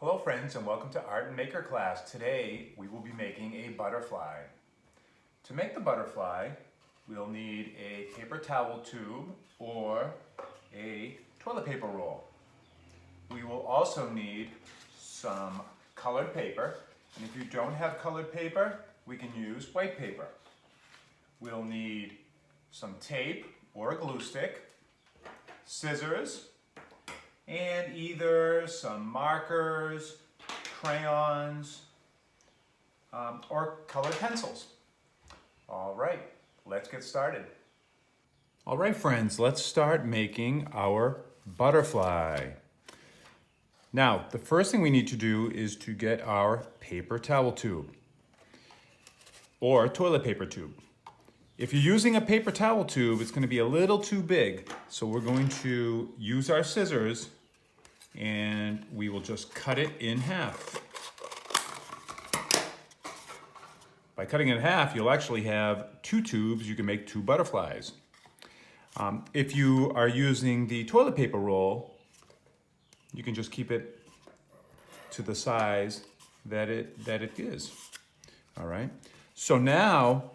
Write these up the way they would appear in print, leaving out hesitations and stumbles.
Hello friends and welcome to Art and Maker class. Today we will be making a butterfly. To make the butterfly, we'll need a paper towel tube or a toilet paper roll. We will also need some colored paper, and if you don't have colored paper, we can use white paper. We'll need some tape or a glue stick, scissors, and either some markers, crayons, or colored pencils. All right, let's get started. All right, friends, let's start making our butterfly. Now, the first thing we need to do is to get our paper towel tube or toilet paper tube. If you're using a paper towel tube, it's going to be a little too big, so we're going to use our scissors and we will just cut it in half. By cutting it in half, you'll actually have two tubes. You can make two butterflies. If you are using the toilet paper roll, you can just keep it to the size that it is. All right. So now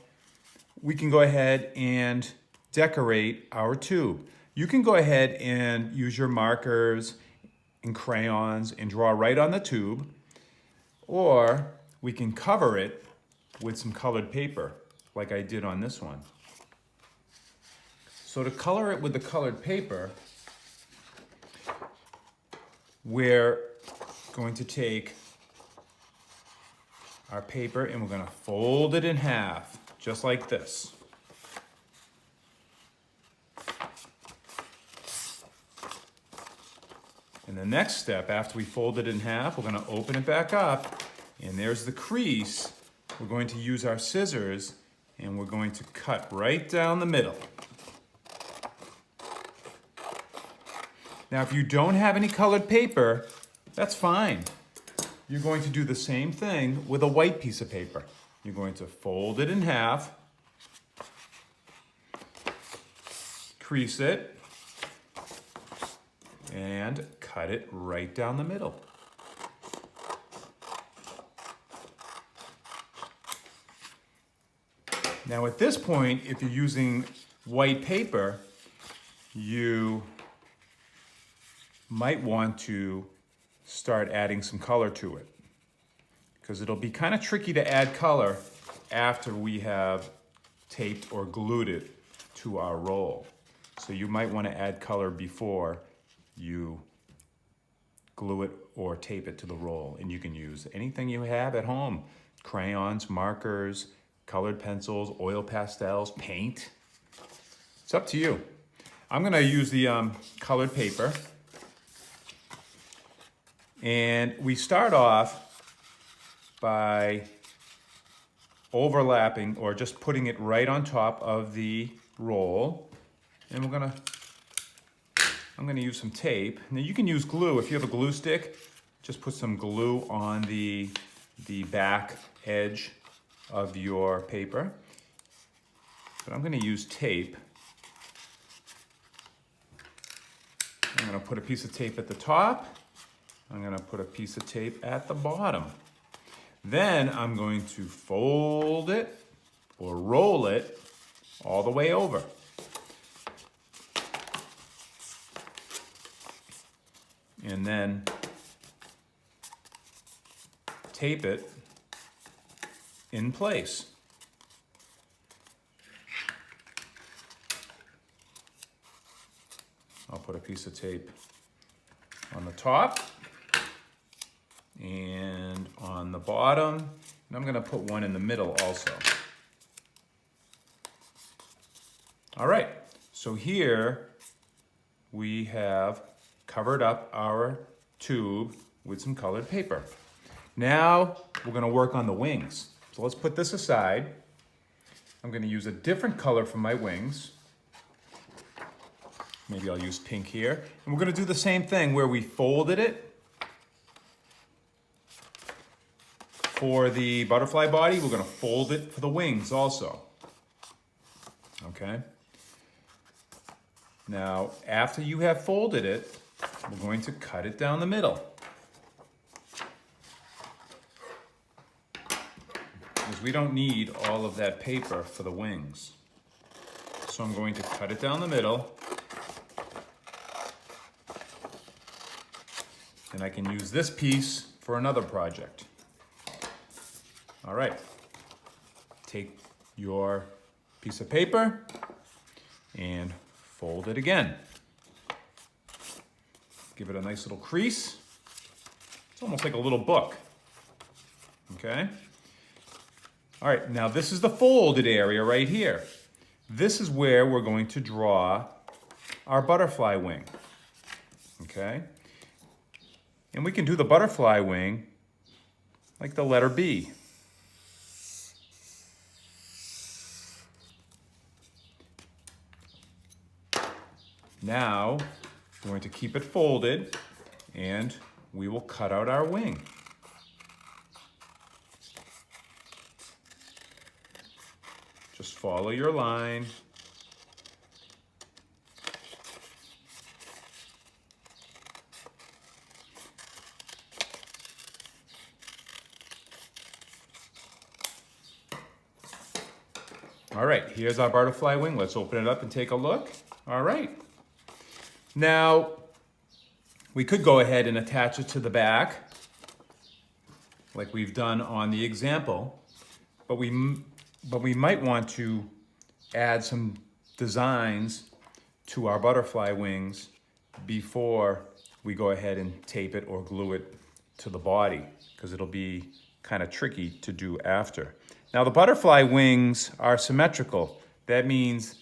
we can go ahead and decorate our tube. You can go ahead and use your markers and crayons and draw right on the tube, or we can cover it with some colored paper like I did on this one. So to color it with the colored paper, we're going to take our paper and we're going to fold it in half just like this. And the next step, after we fold it in half, we're going to open it back up, and there's the crease. We're going to use our scissors, and we're going to cut right down the middle. Now, if you don't have any colored paper, that's fine. You're going to do the same thing with a white piece of paper. You're going to fold it in half, crease it, and cut it right down the middle. Now at this point, if you're using white paper, you might want to start adding some color to it, because it'll be kind of tricky to add color after we have taped or glued it to our roll. So you might want to add color before you glue it or tape it to the roll, and you can use anything you have at home: crayons, markers, colored pencils, oil pastels, paint. It's up to you. I'm going to use the colored paper, and we start off by overlapping or just putting it right on top of the roll, and I'm going to use some tape. Now you can use glue. If you have a glue stick, just put some glue on the back edge of your paper. But I'm going to use tape. I'm going to put a piece of tape at the top. I'm going to put a piece of tape at the bottom. Then I'm going to fold it or roll it all the way over. And then tape it in place. I'll put a piece of tape on the top and on the bottom, and I'm going to put one in the middle also. All right, so here we have covered up our tube with some colored paper. Now we're going to work on the wings. So let's put this aside. I'm going to use a different color for my wings. Maybe I'll use pink here. And we're going to do the same thing where we folded it. For the butterfly body, we're going to fold it for the wings also. Okay? Now, after you have folded it, we're going to cut it down the middle. is we don't need all of that paper for the wings. So I'm going to cut it down the middle. And I can use this piece for another project. All right, take your piece of paper and fold it again. Give it a nice little crease. It's almost like a little book, okay? All right, now this is the folded area right here. This is where we're going to draw our butterfly wing, okay? And we can do the butterfly wing like the letter B. Now, we're going to keep it folded and we will cut out our wing. Just follow your line. All right, here's our butterfly wing. Let's open it up and take a look. All right. Now, we could go ahead and attach it to the back, like we've done on the example, but we might want to add some designs to our butterfly wings before we go ahead and tape it or glue it to the body, because it'll be kind of tricky to do after. Now, the butterfly wings are symmetrical. That means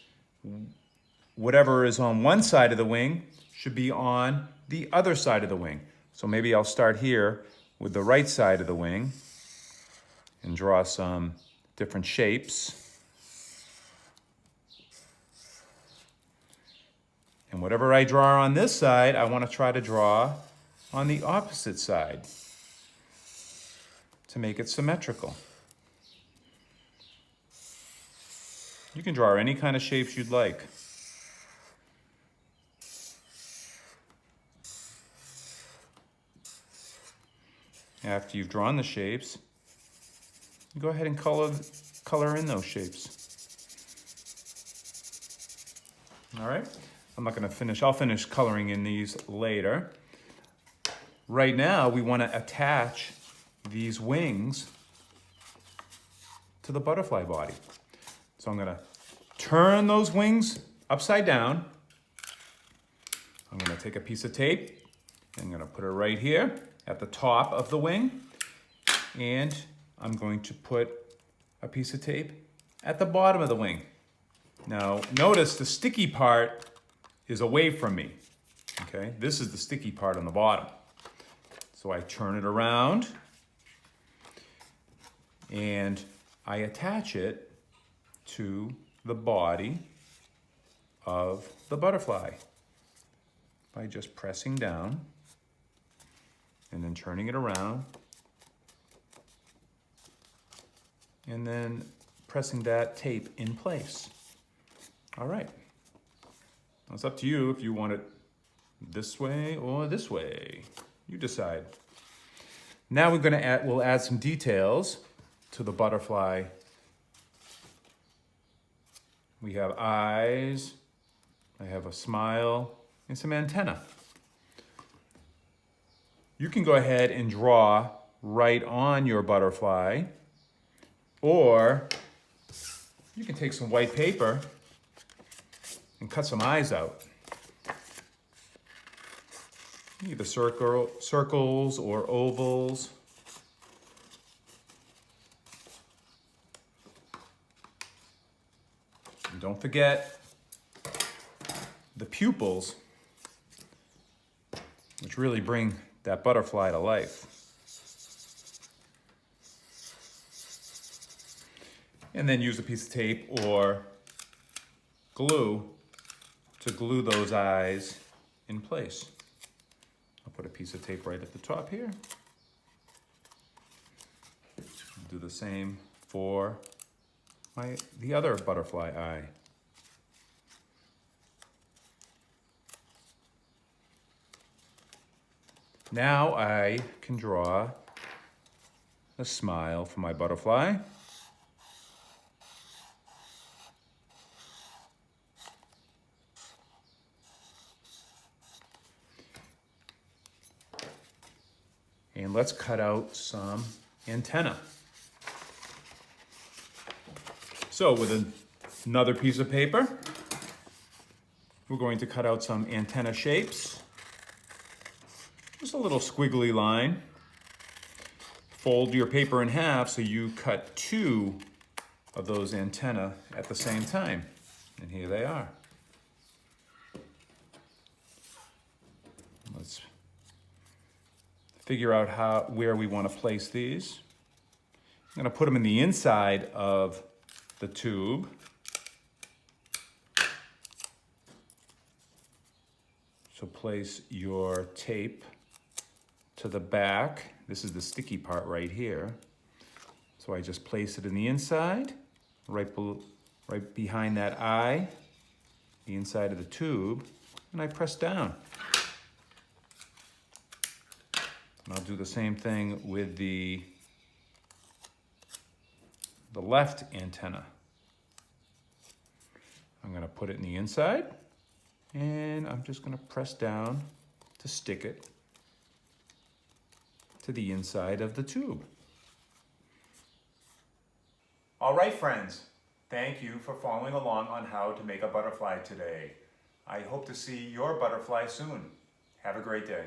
whatever is on one side of the wing should be on the other side of the wing. So maybe I'll start here with the right side of the wing and draw some different shapes. And whatever I draw on this side, I want to try to draw on the opposite side to make it symmetrical. You can draw any kind of shapes you'd like. After you've drawn the shapes, you go ahead and color in those shapes. All right, I'm not gonna finish, I'll finish coloring in these later. Right now, we wanna attach these wings to the butterfly body. So I'm gonna turn those wings upside down. I'm gonna take a piece of tape and I'm gonna put it right here at the top of the wing. And I'm going to put a piece of tape at the bottom of the wing. Now, notice the sticky part is away from me, okay? This is the sticky part on the bottom. So I turn it around and I attach it to the body of the butterfly by just pressing down and then turning it around and then pressing that tape in place. All right. Now it's up to you if you want it this way or this way. You decide. Now we'll add some details to the butterfly. We have eyes, I have a smile, and some antenna. You can go ahead and draw right on your butterfly, or you can take some white paper and cut some eyes out. Either circles or ovals. And don't forget the pupils, which really bring that butterfly to life. And then use a piece of tape or glue to glue those eyes in place. I'll put a piece of tape right at the top here. Do the same for the other butterfly eye. Now I can draw a smile for my butterfly. And let's cut out some antenna. So with another piece of paper, we're going to cut out some antenna shapes. Just a little squiggly line. Fold your paper in half so you cut 2 of those antenna at the same time. And here they are. Let's figure out where we want to place these. I'm going to put them in the inside of the tube. So place your tape to the back. This is the sticky part right here. So I just place it in the inside, right behind that eye, the inside of the tube, and I press down. And I'll do the same thing with the left antenna. I'm gonna put it in the inside, and I'm just gonna press down to stick it to the inside of the tube. All right, friends, thank you for following along on how to make a butterfly today. I hope to see your butterfly soon. Have a great day.